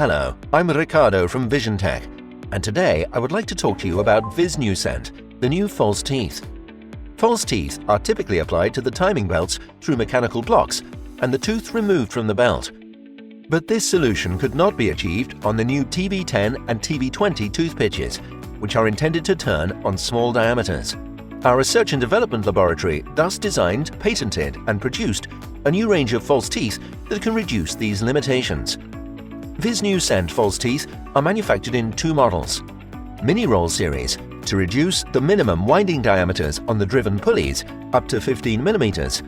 Hello, I'm Ricardo from VisionTech, and today I would like to talk to you about VISNEWCENT, the new false teeth. False teeth are typically applied to the timing belts through mechanical blocks and the tooth removed from the belt. But this solution could not be achieved on the new TV10 and TV20 tooth pitches, which are intended to turn on small diameters. Our research and development laboratory thus designed, patented and produced a new range of false teeth that can reduce these limitations. VISNEWCENT false teeth are manufactured in two models: Mini Roll series to reduce the minimum winding diameters on the driven pulleys up to 15 mm,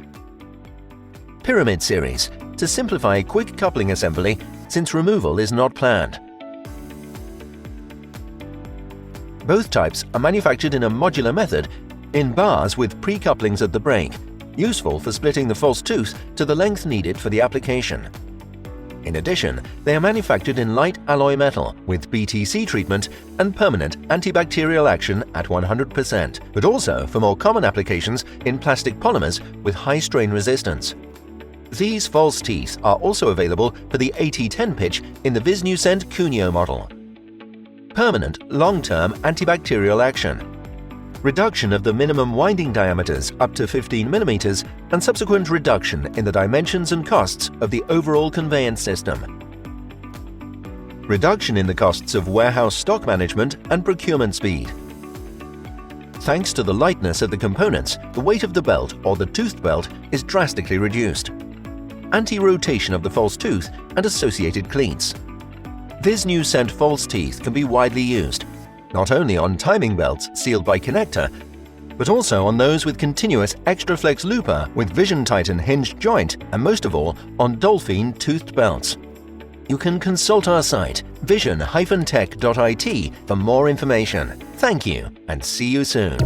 Pyramid series to simplify quick coupling assembly since removal is not planned. Both types are manufactured in a modular method in bars with pre-couplings at the break, useful for splitting the false tooth to the length needed for the application. In addition, they are manufactured in light alloy metal with BTC treatment and permanent antibacterial action at 100%, but also for more common applications in plastic polymers with high strain resistance. These false teeth are also available for the AT10 pitch in the VISNEWCENT Cuneo model. Permanent long-term antibacterial action, reduction of the minimum winding diameters up to 15 mm, and subsequent reduction in the dimensions and costs of the overall conveyance system. Reduction in the costs of warehouse stock management and procurement speed. Thanks to the lightness of the components, the weight of the belt or the toothed belt is drastically reduced. Anti-rotation of the false tooth and associated cleats. VISNEWCENT false teeth can be widely used, not only on timing belts sealed by connector, but also on those with continuous extra flex looper with Vision Titan hinged joint, and most of all on Dolphin toothed belts. You can consult our site vision-tech.it for more information. Thank you and see you soon.